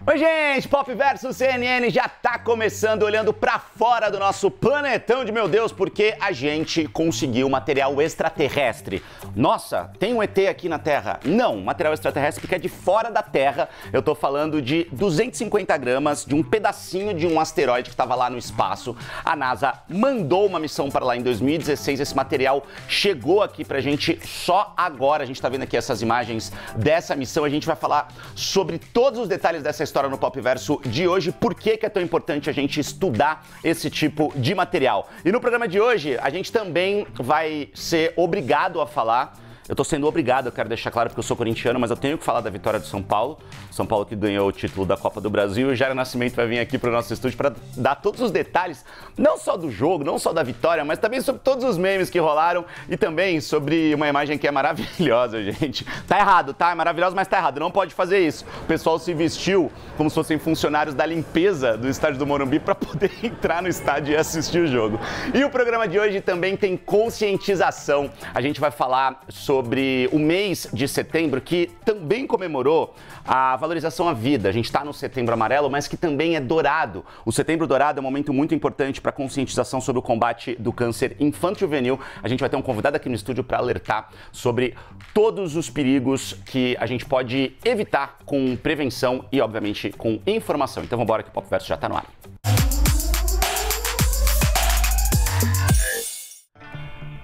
Oi, gente! Pop versus CNN já tá começando, olhando pra fora do nosso planetão de meu Deus, porque a gente conseguiu material extraterrestre. Nossa, tem um ET aqui na Terra? Não, material extraterrestre porque é de fora da Terra. Eu tô falando de 250 gramas de um pedacinho de um asteroide que tava lá no espaço. A NASA mandou uma missão para lá em 2016. Esse material chegou aqui pra gente só agora. A gente tá vendo aqui essas imagens dessa missão. A gente vai falar sobre todos os detalhes dessa história no Pop Verso de hoje, por que é tão importante a gente estudar esse tipo de material. E no programa de hoje, a gente também vai ser obrigado a falar. Eu tô sendo obrigado, eu quero deixar claro porque eu sou corintiano, mas eu tenho que falar da vitória do São Paulo. São Paulo que ganhou o título da Copa do Brasil. E o Jair Nascimento vai vir aqui pro nosso estúdio para dar todos os detalhes, não só do jogo, não só da vitória, mas também sobre todos os memes que rolaram e também sobre uma imagem que é maravilhosa, gente. Tá errado, tá? É maravilhosa, mas tá errado. Não pode fazer isso. O pessoal se vestiu como se fossem funcionários da limpeza do estádio do Morumbi para poder entrar no estádio e assistir o jogo. E o programa de hoje também tem conscientização. A gente vai falar sobre o mês de setembro, que também comemorou a valorização à vida. A gente está no Setembro Amarelo, mas que também é dourado. O Setembro Dourado é um momento muito importante para a conscientização sobre o combate do câncer infanto-juvenil. A gente vai ter um convidado aqui no estúdio para alertar sobre todos os perigos que a gente pode evitar com prevenção e, obviamente, com informação. Então vamos embora que o Pop Verso já está no ar.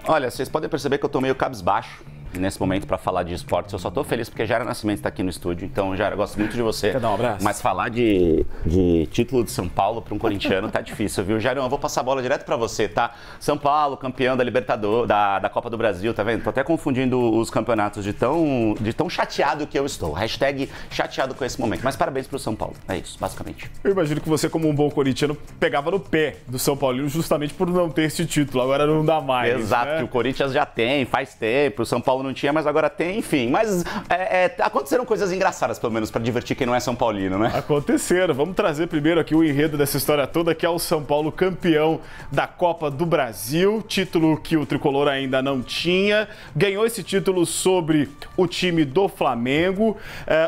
Olha, vocês podem perceber que eu tô meio cabisbaixo nesse momento para falar de esportes. Eu só tô feliz porque Jair Nascimento está aqui no estúdio. Então, Jair, eu gosto muito de você. Quer dar um abraço? Mas falar de título de São Paulo para um corintiano tá difícil, viu? Jair, eu vou passar a bola direto para você, tá? São Paulo, campeão da Libertadores, da Copa do Brasil, tá vendo? Tô até confundindo os campeonatos de tão chateado que eu estou. Hashtag chateado com esse momento. Mas parabéns pro São Paulo. É isso, basicamente. Eu imagino que você, como um bom corintiano, pegava no pé do São Paulino justamente por não ter esse título. Agora não dá mais. Exato, né? Que o Corinthians já tem, faz tempo. O São Paulo não tinha, mas agora tem, enfim. Mas aconteceram coisas engraçadas, pelo menos, para divertir quem não é São Paulino, né? Aconteceram. Vamos trazer primeiro aqui o enredo dessa história toda, que é o São Paulo campeão da Copa do Brasil. Título que o tricolor ainda não tinha. Ganhou esse título sobre o time do Flamengo.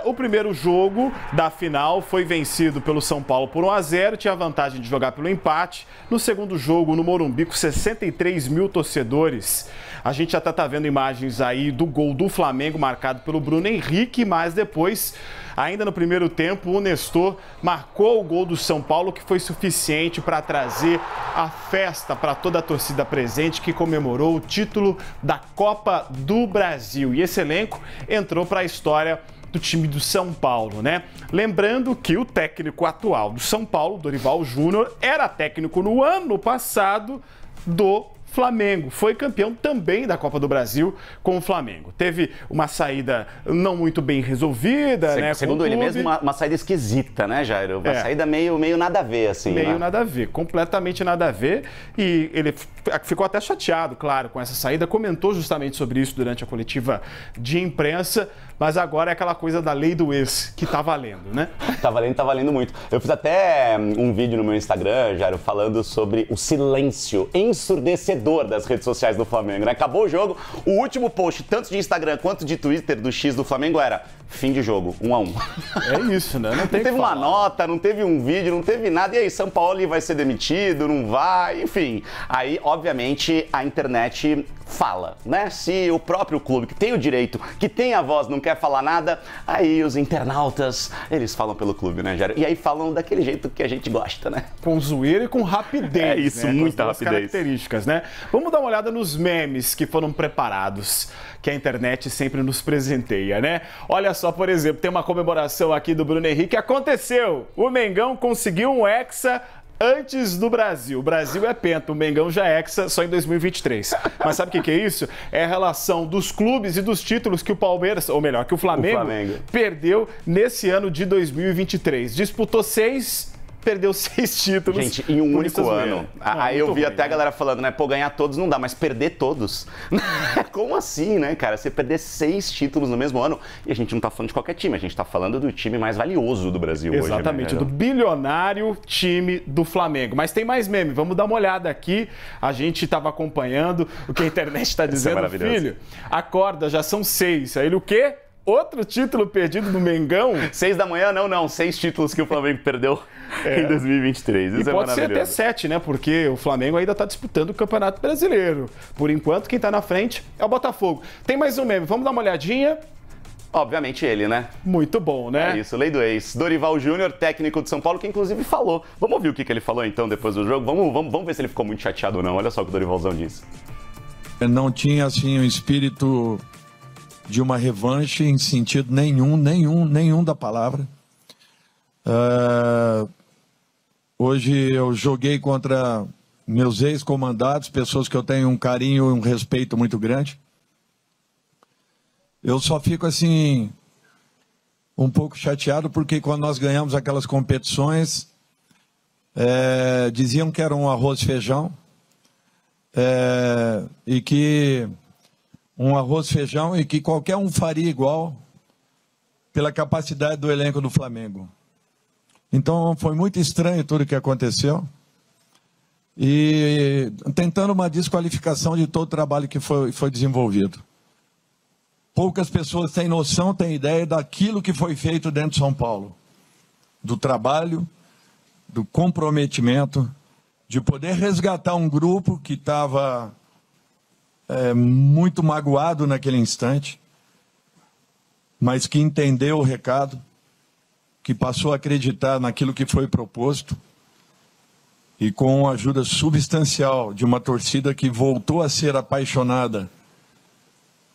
O primeiro jogo da final foi vencido pelo São Paulo por 1-0. Tinha a vantagem de jogar pelo empate. No segundo jogo, no Morumbi, com 63 mil torcedores. A gente já tá vendo imagens aí do gol do Flamengo marcado pelo Bruno Henrique, mas depois, ainda no primeiro tempo, o Nestor marcou o gol do São Paulo, que foi suficiente para trazer a festa para toda a torcida presente, que comemorou o título da Copa do Brasil. E esse elenco entrou para a história do time do São Paulo, né? Lembrando que o técnico atual do São Paulo, Dorival Júnior, era técnico no ano passado do Flamengo. Foi campeão também da Copa do Brasil com o Flamengo. Teve uma saída não muito bem resolvida, né? Segundo ele mesmo, uma saída esquisita, né, Jair? Uma saída meio nada a ver, assim. Meio né? nada a ver, completamente nada a ver. E ele ficou até chateado, claro, com essa saída. Comentou justamente sobre isso durante a coletiva de imprensa. Mas agora é aquela coisa da lei do ex, que tá valendo, né? Tá valendo muito. Eu fiz até um vídeo no meu Instagram, Jairo, falando sobre o silêncio ensurdecedor das redes sociais do Flamengo, né? Acabou o jogo, o último post, tanto de Instagram quanto de Twitter do X do Flamengo era fim de jogo, 1-1. É isso, né? Não teve uma nota, não teve um vídeo, não teve nada. E aí, São Paulo vai ser demitido, não vai, enfim. Aí, obviamente, a internet fala, né? Se o próprio clube, que tem o direito, que tem a voz, não quer falar nada, aí os internautas, eles falam pelo clube, né, Jair? E aí falam daquele jeito que a gente gosta, né? Com zoeira e com rapidez. É isso, né? muita com as rapidez. Características, né? Vamos dar uma olhada nos memes que foram preparados, que a internet sempre nos presenteia, né? Olha só, por exemplo, tem uma comemoração aqui do Bruno Henrique. Aconteceu! O Mengão conseguiu um hexa antes do Brasil. O Brasil é penta, o Mengão já é hexa só em 2023. Mas sabe o que é isso? É a relação dos clubes e dos títulos que o Palmeiras, ou melhor, que o Flamengo perdeu nesse ano de 2023. Disputou 6, perdeu 6 títulos. Gente, em um único ano. Aí eu vi até a galera falando, né? Pô, ganhar todos não dá, mas perder todos. Como assim, né, cara? Você perder 6 títulos no mesmo ano. E a gente não tá falando de qualquer time, a gente tá falando do time mais valioso do Brasil hoje. Exatamente, né? do bilionário time do Flamengo. Mas tem mais meme, vamos dar uma olhada aqui. A gente tava acompanhando o que a internet tá dizendo. Filho, acorda, já são 6. Aí ele o quê? Outro título perdido no Mengão. 6 da manhã, não. 6 títulos que o Flamengo perdeu em 2023. Isso e pode ser até 7, né? Porque o Flamengo ainda está disputando o Campeonato Brasileiro. Por enquanto, quem está na frente é o Botafogo. Tem mais um meme, vamos dar uma olhadinha? Obviamente ele, né? Muito bom, né? É isso, lei do ex. Dorival Júnior, técnico de São Paulo, que inclusive falou. Vamos ouvir o que ele falou então depois do jogo? Vamos ver se ele ficou muito chateado ou não. Olha só o que o Dorivalzão disse. Não tinha, assim, um espírito de uma revanche em sentido nenhum da palavra. Hoje eu joguei contra meus ex-comandados, pessoas que eu tenho um carinho e um respeito muito grande. Eu só fico, assim, um pouco chateado porque quando nós ganhamos aquelas competições, diziam que era um arroz e feijão, e que um arroz e feijão e que qualquer um faria igual pela capacidade do elenco do Flamengo. Então foi muito estranho tudo o que aconteceu e tentando uma desqualificação de todo o trabalho que foi desenvolvido. Poucas pessoas têm noção, têm ideia daquilo que foi feito dentro de São Paulo, do trabalho, do comprometimento, de poder resgatar um grupo que estava muito magoado naquele instante, mas que entendeu o recado, que passou a acreditar naquilo que foi proposto e com a ajuda substancial de uma torcida que voltou a ser apaixonada,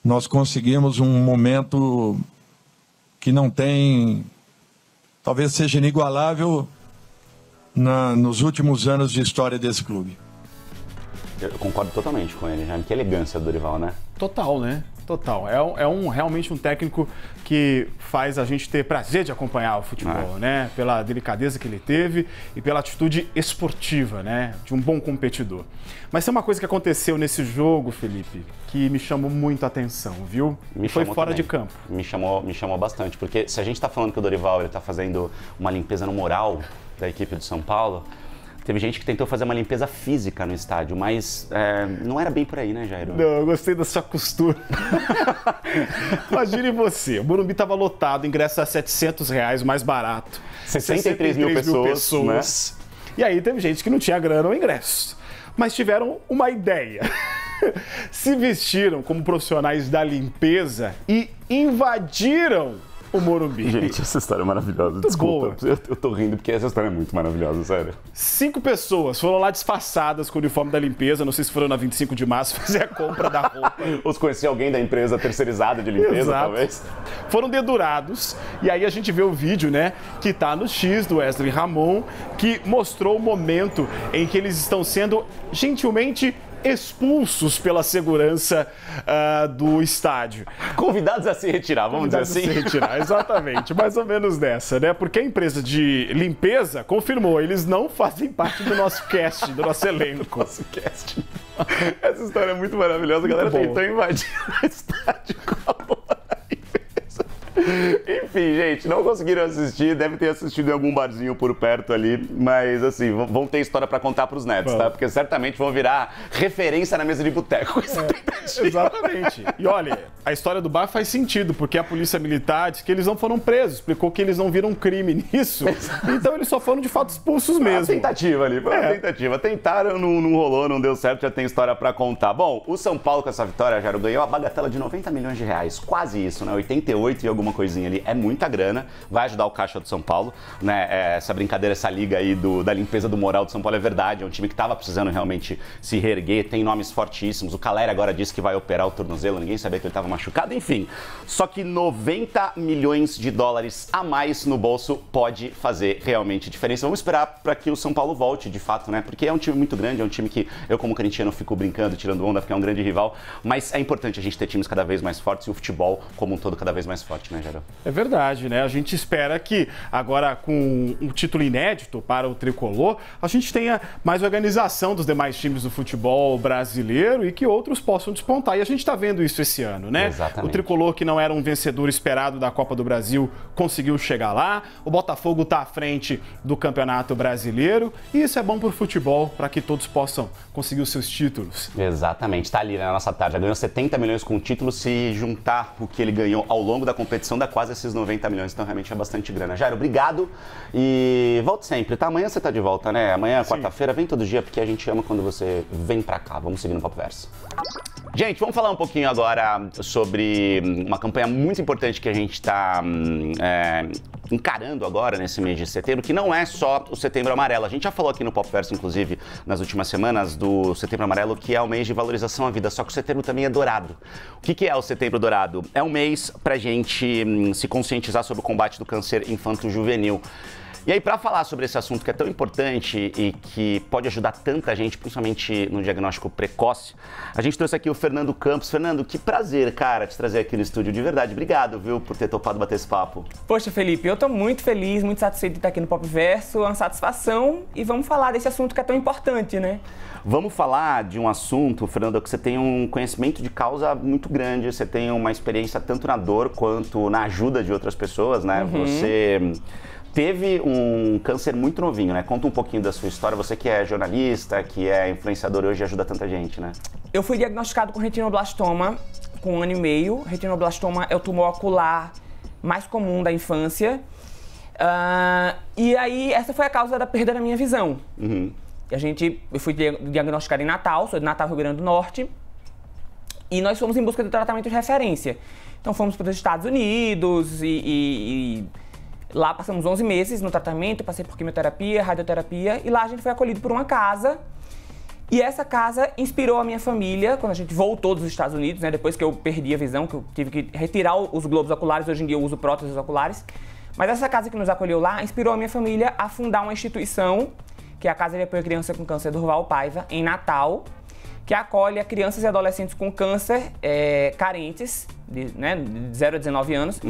nós conseguimos um momento que não tem, talvez seja inigualável nos últimos anos de história desse clube. Eu concordo totalmente com ele, Jaime. Que elegância do Dorival, né? Total, né? Total. Realmente um técnico que faz a gente ter prazer de acompanhar o futebol, né? Pela delicadeza que ele teve e pela atitude esportiva, né? De um bom competidor. Mas tem uma coisa que aconteceu nesse jogo, Felipe, que me chamou muito a atenção, viu? Foi fora de campo. Me chamou bastante, porque se a gente tá falando que o Dorival ele tá fazendo uma limpeza no moral da equipe do São Paulo, teve gente que tentou fazer uma limpeza física no estádio, mas não era bem por aí, né, Jairo? Não, eu gostei da sua costura. Imagine você, o Morumbi estava lotado, ingresso a R$700, o mais barato. 63 mil pessoas. Né? E aí teve gente que não tinha grana ou ingresso, mas tiveram uma ideia. Se vestiram como profissionais da limpeza e invadiram o Morumbi. Gente, essa história é maravilhosa. Desculpa, eu tô rindo porque essa história é muito maravilhosa, sério. 5 pessoas foram lá disfarçadas com o uniforme da limpeza, não sei se foram na 25 de março fazer a compra da roupa. Ou se conhecia alguém da empresa terceirizada de limpeza, exato, talvez. Foram dedurados, e aí a gente vê o vídeo, né, que tá no X do Wesley Ramon, que mostrou o momento em que eles estão sendo gentilmente expulsos pela segurança do estádio. Convidados a se retirar, vamos dizer assim? A se retirar, exatamente, mais ou menos dessa, né? Porque a empresa de limpeza confirmou, eles não fazem parte do nosso cast, do nosso elenco. Nosso cast. Essa história é muito maravilhosa, a galera tentou invadir o estádio com a bola da limpeza. Enfim, gente, não conseguiram assistir, devem ter assistido em algum barzinho por perto ali, mas assim, vão ter história pra contar pros netos, tá? Porque certamente vão virar referência na mesa de boteco. Exatamente. E olha, a história do bar faz sentido, porque a polícia militar disse que eles não foram presos, explicou que eles não viram crime nisso, então eles só foram de fato expulsos mesmo. Tentativa ali, foi uma tentativa. Tentaram, não rolou, não deu certo, já tem história pra contar. Bom, o São Paulo com essa vitória, Jairo, ganhou a bagatela de R$90 milhões, quase isso, né? 88 e alguma coisinha ali, é muita grana, vai ajudar o caixa do São Paulo, né? Essa brincadeira, essa liga aí da limpeza do moral do São Paulo é verdade, é um time que estava precisando realmente se reerguer, tem nomes fortíssimos, o Calera agora disse que vai operar o tornozelo, ninguém sabia que ele estava machucado, enfim. Só que $90 milhões a mais no bolso pode fazer realmente diferença. Vamos esperar para que o São Paulo volte, de fato, né? Porque é um time muito grande, é um time que eu como corintiano fico brincando, tirando onda, porque é um grande rival, mas é importante a gente ter times cada vez mais fortes e o futebol como um todo cada vez mais forte, né, Jairo? É verdade, né? A gente espera que agora, com um título inédito para o Tricolor, a gente tenha mais organização dos demais times do futebol brasileiro e que outros possam despontar. E a gente está vendo isso esse ano, né? Exatamente. O Tricolor, que não era um vencedor esperado da Copa do Brasil, conseguiu chegar lá. O Botafogo está à frente do Campeonato Brasileiro. E isso é bom para o futebol, para que todos possam conseguir os seus títulos. Exatamente, está ali na nossa tarde. Ganhou 70 milhões com o título. Se juntar o que ele ganhou ao longo da competição, dá quase esses 90 milhões. Então, realmente é bastante grana. Jairo, obrigado e volte sempre, tá? Amanhã você tá de volta, né? Amanhã, quarta-feira, vem todo dia, porque a gente ama quando você vem pra cá. Vamos seguir no Papo Verso. Gente, vamos falar um pouquinho agora sobre uma campanha muito importante que a gente está encarando agora nesse mês de setembro, que não é só o Setembro Amarelo. A gente já falou aqui no Papo Verso, inclusive, nas últimas semanas, do Setembro Amarelo, que é o mês de valorização à vida, só que o setembro também é dourado. O que é o Setembro Dourado? É um mês pra gente se conscientizar sobre o combate do câncer infanto-juvenil. E aí, para falar sobre esse assunto que é tão importante e que pode ajudar tanta gente, principalmente no diagnóstico precoce, a gente trouxe aqui o Fernando Campos. Fernando, que prazer, cara, te trazer aqui no estúdio, de verdade. Obrigado, viu, por ter topado bater esse papo. Poxa, Felipe, eu tô muito feliz, muito satisfeito de estar aqui no Papo Verso, é uma satisfação, e vamos falar desse assunto que é tão importante, né? Vamos falar de um assunto, Fernando, que você tem um conhecimento de causa muito grande, você tem uma experiência tanto na dor quanto na ajuda de outras pessoas, né? Você teve um câncer muito novinho, né? Conta um pouquinho da sua história. Você que é jornalista, que é influenciador hoje, ajuda tanta gente, né? Eu fui diagnosticado com retinoblastoma com 1 ano e meio. Retinoblastoma é o tumor ocular mais comum da infância. E aí, essa foi a causa da perda da minha visão. Eu fui diagnosticado em Natal, sou de Natal, Rio Grande do Norte. E nós fomos em busca de tratamento de referência. Então fomos para os Estados Unidos e lá passamos 11 meses no tratamento, passei por quimioterapia, radioterapia, e lá a gente foi acolhido por uma casa. E essa casa inspirou a minha família, quando a gente voltou dos Estados Unidos, né, depois que eu perdi a visão, que eu tive que retirar os globos oculares, hoje em dia eu uso próteses oculares. Mas essa casa que nos acolheu lá inspirou a minha família a fundar uma instituição, que é a Casa de Apoio à Criança com Câncer Durval Paiva, em Natal, que acolhe a crianças e adolescentes com câncer carentes, de 0 a 19 anos,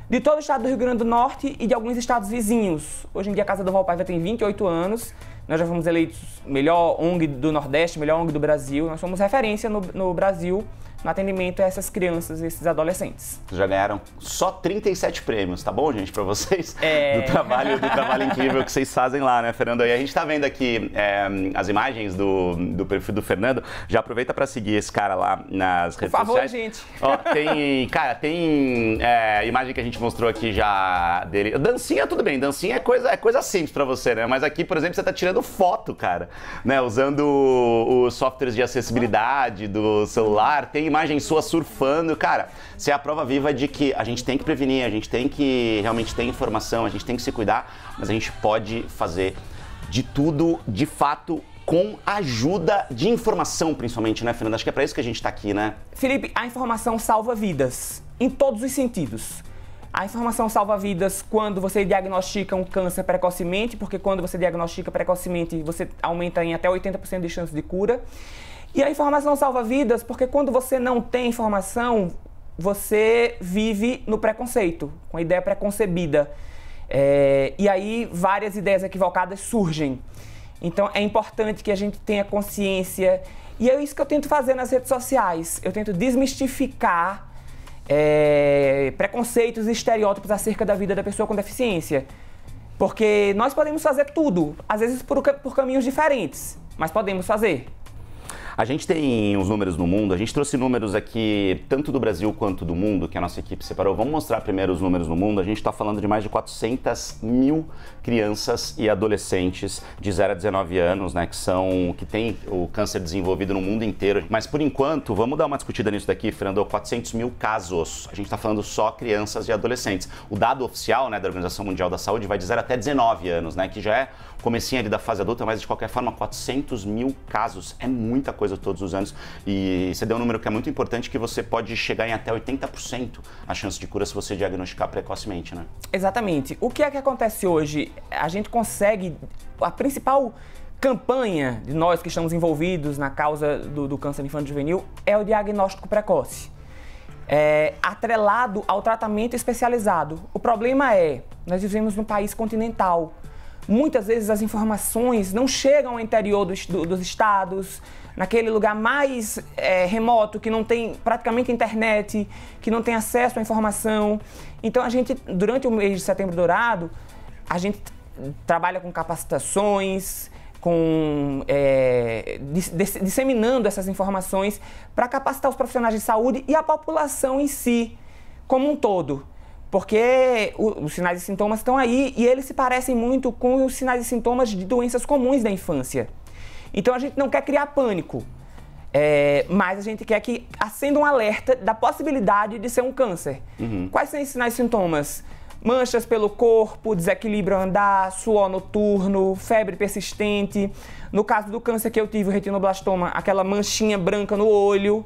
de todo o estado do Rio Grande do Norte e de alguns estados vizinhos. Hoje em dia a Casa Durval Paiva tem 28 anos, nós já fomos eleitos melhor ONG do Nordeste, melhor ONG do Brasil, nós somos referência no Brasil no atendimento a essas crianças e esses adolescentes. Já ganharam só 37 prêmios, tá bom, gente, pra vocês? Do trabalho incrível que vocês fazem lá, né, Fernando? E a gente tá vendo aqui as imagens do perfil do Fernando. Já aproveita pra seguir esse cara lá nas redes sociais. Por favor, gente. Ó, tem imagem que a gente mostrou aqui já dele. Dancinha, tudo bem, dancinha é coisa simples pra você, né? Mas aqui, por exemplo, você tá tirando foto, cara, né? Usando os softwares de acessibilidade do celular, tem imagem sua surfando. Cara, você é a prova viva de que a gente tem que prevenir, a gente tem que realmente ter informação, a gente tem que se cuidar, mas a gente pode fazer de tudo, de fato, com ajuda de informação, principalmente, né, Fernanda? Acho que é pra isso que a gente tá aqui, né? Felipe, a informação salva vidas, em todos os sentidos. A informação salva vidas quando você diagnostica um câncer precocemente, porque quando você diagnostica precocemente, você aumenta em até 80% de chance de cura. E a informação salva vidas porque quando você não tem informação, você vive no preconceito, com a ideia preconcebida. E aí várias ideias equivocadas surgem. Então é importante que a gente tenha consciência. E é isso que eu tento fazer nas redes sociais. Eu tento desmistificar preconceitos e estereótipos acerca da vida da pessoa com deficiência. Porque nós podemos fazer tudo, às vezes por caminhos diferentes, mas podemos fazer. A gente tem os números no mundo, a gente trouxe números aqui tanto do Brasil quanto do mundo, que a nossa equipe separou. Vamos mostrar primeiro os números no mundo. A gente está falando de mais de 400 mil crianças e adolescentes de 0 a 19 anos, né, que têm o câncer desenvolvido no mundo inteiro. Mas por enquanto, vamos dar uma discutida nisso daqui, Fernando, 400 mil casos. A gente está falando só crianças e adolescentes. O dado oficial, né, da Organização Mundial da Saúde vai de 0 até 19 anos, né, que já é comecinho ali da fase adulta, mas de qualquer forma 400 mil casos é muita coisa todos os anos. E você deu um número que é muito importante, que você pode chegar em até 80% a chance de cura se você diagnosticar precocemente, né? Exatamente. O que é que acontece hoje? A gente consegue, a principal campanha de nós que estamos envolvidos na causa do câncer infanto-juvenil é o diagnóstico precoce. atrelado ao tratamento especializado. O problema é, nós vivemos num país continental. Muitas vezes as informações não chegam ao interior dos estados, naquele lugar mais remoto, que não tem praticamente internet, que não tem acesso à informação. Então, a gente, durante o mês de Setembro Dourado, a gente trabalha com capacitações, disseminando essas informações para capacitar os profissionais de saúde e a população em si, como um todo. Porque os sinais e sintomas estão aí e eles se parecem muito com os sinais e sintomas de doenças comuns da infância. Então a gente não quer criar pânico, mas a gente quer que acenda um alerta da possibilidade de ser um câncer. Quais são esses sinais e sintomas? Manchas pelo corpo, desequilíbrio ao andar, suor noturno, febre persistente. No caso do câncer que eu tive, o retinoblastoma, aquela manchinha branca no olho.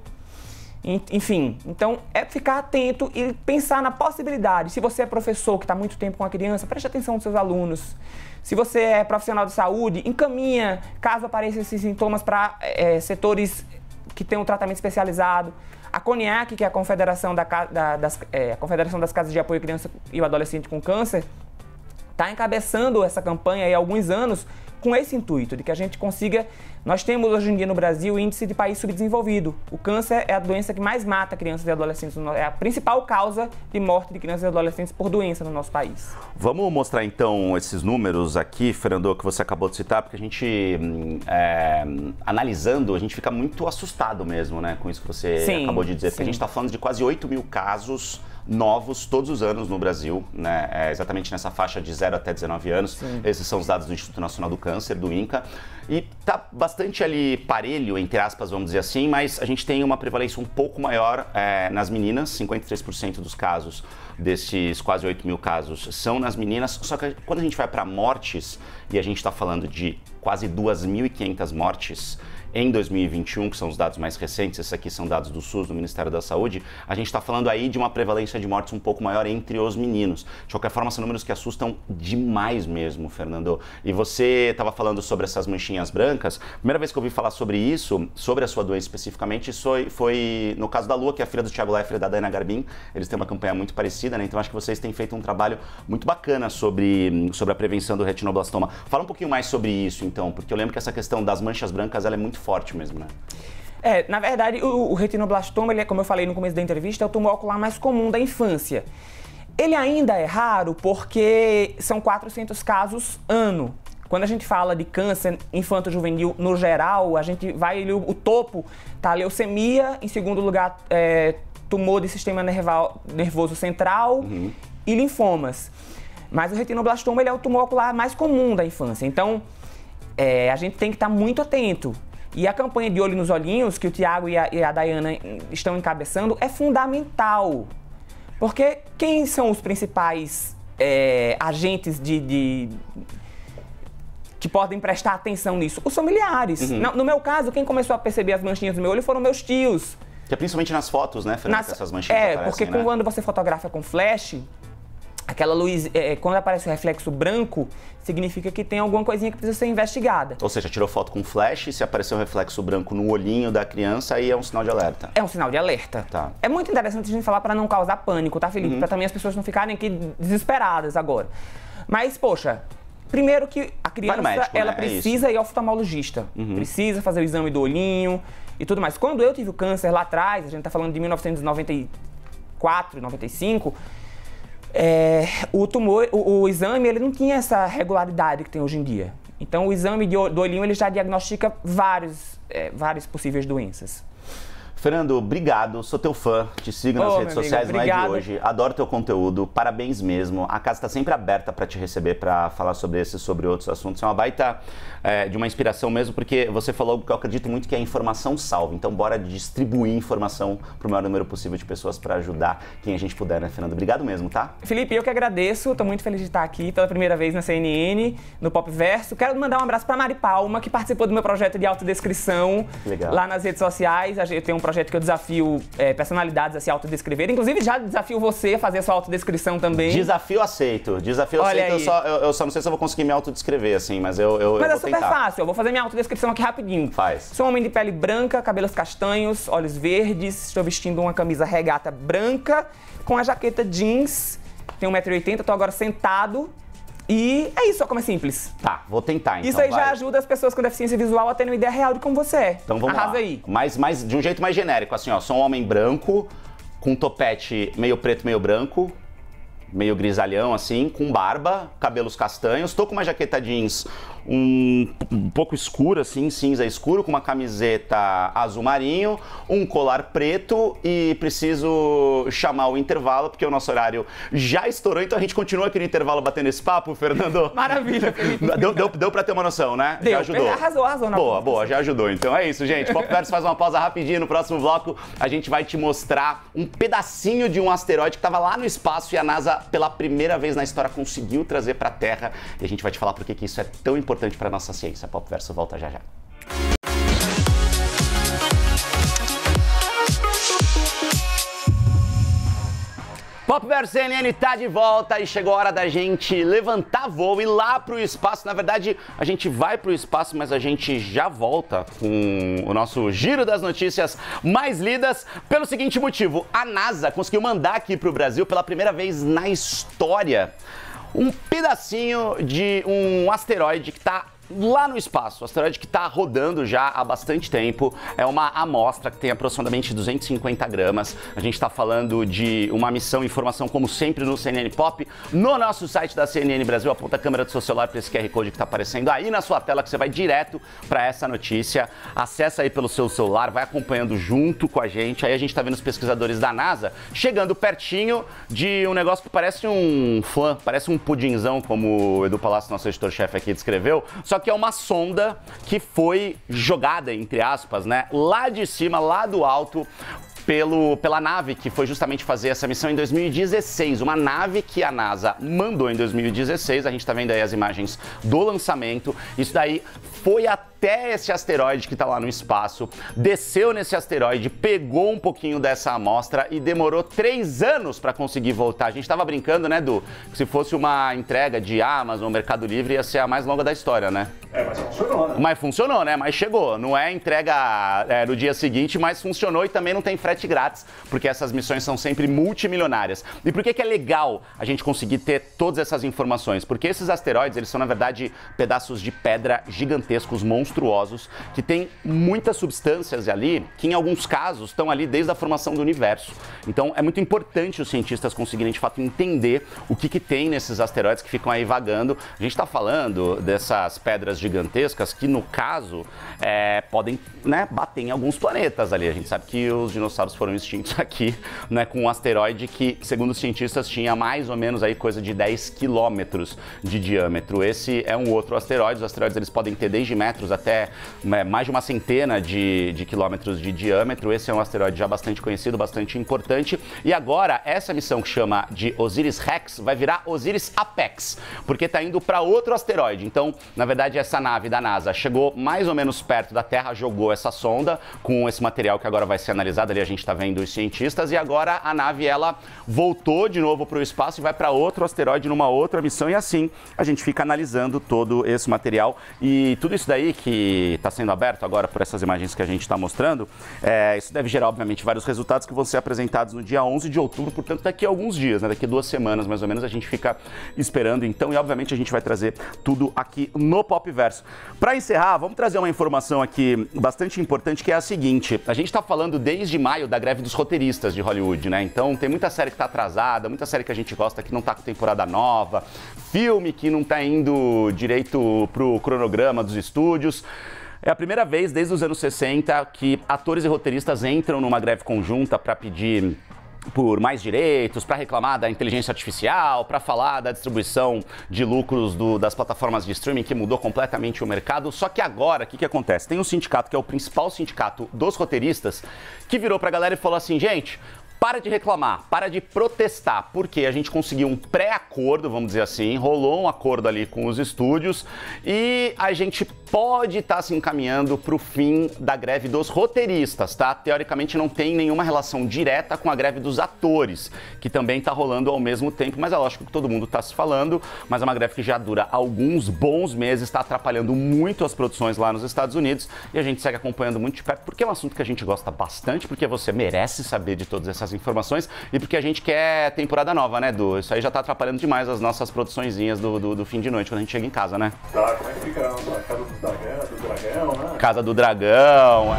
Enfim, então é ficar atento e pensar na possibilidade. Se você é professor que está muito tempo com a criança, preste atenção nos seus alunos. Se você é profissional de saúde, encaminha, caso apareçam esses sintomas, para setores que têm um tratamento especializado. A CONIAC, que é a Confederação, a Confederação das Casas de Apoio à Criança e ao Adolescente com Câncer, está encabeçando essa campanha há alguns anos com esse intuito, de que a gente consiga... Nós temos hoje em dia no Brasil o índice de país subdesenvolvido. O câncer é a doença que mais mata crianças e adolescentes, é a principal causa de morte de crianças e adolescentes por doença no nosso país. Vamos mostrar então esses números aqui, Fernando, que você acabou de citar, porque a gente, analisando, a gente fica muito assustado mesmo, né, com isso que você acabou de dizer, porque a gente está falando de quase 8 mil casos novos todos os anos no Brasil, né? Exatamente nessa faixa de 0 até 19 anos. Esses são os dados do Instituto Nacional do Câncer, do INCA. E tá bastante ali parelho, entre aspas, vamos dizer assim, mas a gente tem uma prevalência um pouco maior nas meninas. 53% dos casos desses quase 8 mil casos são nas meninas. Só que quando a gente vai para mortes, e a gente está falando de quase 2.500 mortes em 2021, que são os dados mais recentes, esses aqui são dados do SUS, do Ministério da Saúde, a gente está falando aí de uma prevalência de mortes um pouco maior entre os meninos. De qualquer forma, são números que assustam demais mesmo, Fernando. E você estava falando sobre essas manchinhas brancas. Primeira vez que eu ouvi falar sobre isso, sobre a sua doença especificamente, foi no caso da Lua, que é a filha do Thiago Leifert e da Dana Garbin. Eles têm uma campanha muito parecida, né? Então acho que vocês têm feito um trabalho muito bacana sobre a prevenção do retinoblastoma. Fala um pouquinho mais sobre isso, então, porque eu lembro que essa questão das manchas brancas, ela é muito forte mesmo, né? Na verdade, o retinoblastoma, ele é, como eu falei no começo da entrevista, é o tumor ocular mais comum da infância. Ele ainda é raro porque são 400 casos ano. Quando a gente fala de câncer infanto-juvenil no geral, a gente vai, o topo tá a leucemia, em segundo lugar, tumor de sistema nervoso central e linfomas. Mas o retinoblastoma, ele é o tumor ocular mais comum da infância. Então, a gente tem que estar muito atento. E a campanha de Olho nos Olhinhos, que o Thiago e a Dayana estão encabeçando, é fundamental. Porque quem são os principais agentes que podem prestar atenção nisso? Os familiares. No meu caso, quem começou a perceber as manchinhas no meu olho foram meus tios. Que é principalmente nas fotos, né, Fernando, que essas manchinhas aparecem, porque né? Quando você fotografa com flash, aquela luz, quando aparece o reflexo branco, significa que tem alguma coisinha que precisa ser investigada. Ou seja, tirou foto com flash, se apareceu um reflexo branco no olhinho da criança, aí é um sinal de alerta. É um sinal de alerta. Tá. É muito interessante a gente falar para não causar pânico, tá, Felipe? Para também as pessoas não ficarem aqui desesperadas agora. Mas, poxa, primeiro que a criança, médico, ela né? precisa ir ao oftalmologista. Precisa fazer o exame do olhinho e tudo mais. Quando eu tive o câncer lá atrás, a gente tá falando de 1994, 95... o exame, ele não tinha essa regularidade que tem hoje em dia. Então, o exame do olhinho, ele já diagnostica várias possíveis doenças. Fernando, obrigado, sou teu fã, te sigo nas redes sociais, não é de hoje, adoro teu conteúdo, parabéns mesmo, a casa está sempre aberta para te receber, para falar sobre esse e sobre outros assuntos, é uma baita de uma inspiração mesmo, porque você falou algo que eu acredito muito, que é a informação salva, então bora distribuir informação para o maior número possível de pessoas para ajudar quem a gente puder, né, Fernando? Obrigado mesmo, tá? Felipe, eu que agradeço, estou muito feliz de estar aqui pela primeira vez na CNN, no Popverso, quero mandar um abraço para Mari Palma, que participou do meu projeto de autodescrição lá nas redes sociais, eu tenho um projeto projeto que eu desafio personalidades a se autodescreverem. Inclusive, já desafio você a fazer a sua autodescrição também. Desafio aceito. Desafio aceito. Eu só não sei se eu vou conseguir me autodescrever, assim, mas eu vou tentar. Mas é super fácil. Eu vou fazer minha autodescrição aqui rapidinho. Faz. Sou um homem de pele branca, cabelos castanhos, olhos verdes. Estou vestindo uma camisa regata branca com a jaqueta jeans. Tenho 1,80 m, tô agora sentado. E é isso, só como é simples. Tá, vou tentar então. Isso aí já ajuda as pessoas com deficiência visual a terem uma ideia real de como você é. Então vamos lá. Arrasa aí. Mas de um jeito mais genérico, assim, ó. Sou um homem branco, com um topete meio preto, meio branco, meio grisalhão, assim, com barba, cabelos castanhos. Tô com uma jaqueta jeans um pouco escura, assim, cinza escuro, com uma camiseta azul marinho, um colar preto e preciso chamar o intervalo, porque o nosso horário já estourou, então a gente continua aqui no intervalo batendo esse papo, Fernando? Maravilha, Felipe. Deu pra ter uma noção, né? Deu. Já ajudou. Arrasou. Boa, já ajudou. Então é isso, gente. Pop Verso faz uma pausa rapidinho. No próximo bloco, a gente vai te mostrar um pedacinho de um asteroide que estava lá no espaço e a NASA, pela primeira vez na história, conseguiu trazer pra Terra. E a gente vai te falar por que isso é tão importante para nossa ciência. Pop Verso volta já. Pop Verso CNN tá de volta e chegou a hora da gente levantar voo e ir lá pro espaço. Na verdade, a gente vai pro espaço, mas a gente já volta com o nosso giro das notícias mais lidas pelo seguinte motivo. A NASA conseguiu mandar aqui pro Brasil pela primeira vez na história um pedacinho de um asteroide que tá lá no espaço, o asteroide que está rodando já há bastante tempo. É uma amostra que tem aproximadamente 250 gramas. A gente está falando de uma missão, informação como sempre no CNN Pop. No nosso site da CNN Brasil, aponta a câmera do seu celular para esse QR Code que está aparecendo aí na sua tela, que você vai direto para essa notícia. Acessa aí pelo seu celular, vai acompanhando junto com a gente. Aí a gente está vendo os pesquisadores da NASA chegando pertinho de um negócio que parece um flan, parece um pudinzão, como o Edu Palácio, nosso editor-chefe aqui, descreveu. Só que é uma sonda que foi jogada, entre aspas, né, lá de cima, lá do alto, pela nave que foi justamente fazer essa missão em 2016. Uma nave que a NASA mandou em 2016. A gente tá vendo aí as imagens do lançamento. Isso daí foi até esse asteroide que tá lá no espaço, desceu nesse asteroide, pegou um pouquinho dessa amostra e demorou 3 anos para conseguir voltar. A gente tava brincando, né, Edu? Que se fosse uma entrega de Amazon, Mercado Livre, ia ser a mais longa da história, né? Mas funcionou, né? Mas funcionou, né? Mas chegou. Não é entrega no dia seguinte, mas funcionou e também não tem frete grátis, porque essas missões são sempre multimilionárias. E por que é legal a gente conseguir ter todas essas informações? Porque esses asteroides, eles são, na verdade, pedaços de pedra gigantescos, monstruosos, que tem muitas substâncias ali, que em alguns casos estão ali desde a formação do universo. Então é muito importante os cientistas conseguirem, de fato, entender o que tem nesses asteroides que ficam aí vagando. A gente está falando dessas pedras gigantescas que, no caso, podem, né, bater em alguns planetas ali. A gente sabe que os dinossauros foram extintos aqui, né, com um asteroide que, segundo os cientistas, tinha mais ou menos aí coisa de 10 quilômetros de diâmetro. Esse é um outro asteroide. Os asteroides, eles podem ter desde metros até mais de uma centena de quilômetros de diâmetro. Esse é um asteroide já bastante conhecido, bastante importante. E agora, essa missão que chama de OSIRIS-REx vai virar OSIRIS-APEX, porque está indo para outro asteroide. Então, na verdade, essa nave da NASA chegou mais ou menos perto da Terra, jogou essa sonda com esse material que agora vai ser analisado. Ali a gente está vendo os cientistas, e agora a nave, ela voltou de novo para o espaço e vai para outro asteroide numa outra missão, e assim a gente fica analisando todo esse material. E tudo isso daí que está sendo aberto agora por essas imagens que a gente está mostrando, isso deve gerar, obviamente, vários resultados que vão ser apresentados no dia 11 de outubro, portanto daqui a alguns dias, né? Daqui a 2 semanas mais ou menos, a gente fica esperando então, e obviamente a gente vai trazer tudo aqui no Pop Verso. Para encerrar, vamos trazer uma informação aqui bastante importante, que é a seguinte: a gente está falando desde maio da greve dos roteiristas de Hollywood, né? Então tem muita série que está atrasada, muita série que a gente gosta que não está com temporada nova, filme que não está indo direito pro cronograma dos estúdios. É a primeira vez desde os anos 60 que atores e roteiristas entram numa greve conjunta para pedir por mais direitos, para reclamar da inteligência artificial, para falar da distribuição de lucros das plataformas de streaming, que mudou completamente o mercado. Só que agora, o que acontece? Tem um sindicato, que é o principal sindicato dos roteiristas, que virou para a galera e falou assim: gente, para de reclamar, para de protestar, porque a gente conseguiu um pré-acordo, vamos dizer assim, rolou um acordo ali com os estúdios e a gente pode estar se encaminhando para o fim da greve dos roteiristas, tá? Teoricamente não tem nenhuma relação direta com a greve dos atores, que também está rolando ao mesmo tempo, mas é lógico que todo mundo está se falando, mas é uma greve que já dura alguns bons meses, está atrapalhando muito as produções lá nos Estados Unidos e a gente segue acompanhando muito de perto, porque é um assunto que a gente gosta bastante, porque você merece saber de todas essas informações e porque a gente quer temporada nova, né, Edu? Isso aí já tá atrapalhando demais as nossas produçõezinhas do fim de noite, quando a gente chega em casa, né? Tá, como é que fica a Casa do Dragão, né? Casa do Dragão,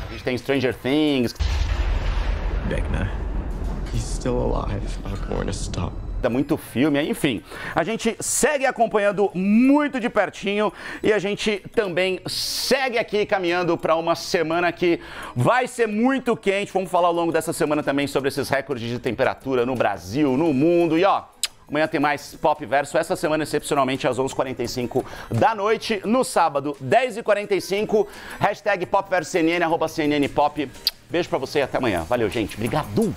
A gente tem Stranger Things. Vecna, he's still alive. I'm going to stop. Muito filme, enfim, a gente segue acompanhando muito de pertinho e a gente também segue aqui caminhando para uma semana que vai ser muito quente. Vamos falar ao longo dessa semana também sobre esses recordes de temperatura no Brasil, no mundo e ó, amanhã tem mais Pop Verso, essa semana excepcionalmente às 11h45 da noite, no sábado 10h45, hashtag PopVersoCNN, @CNN Pop. Beijo pra você e até amanhã. Valeu, gente. Obrigado.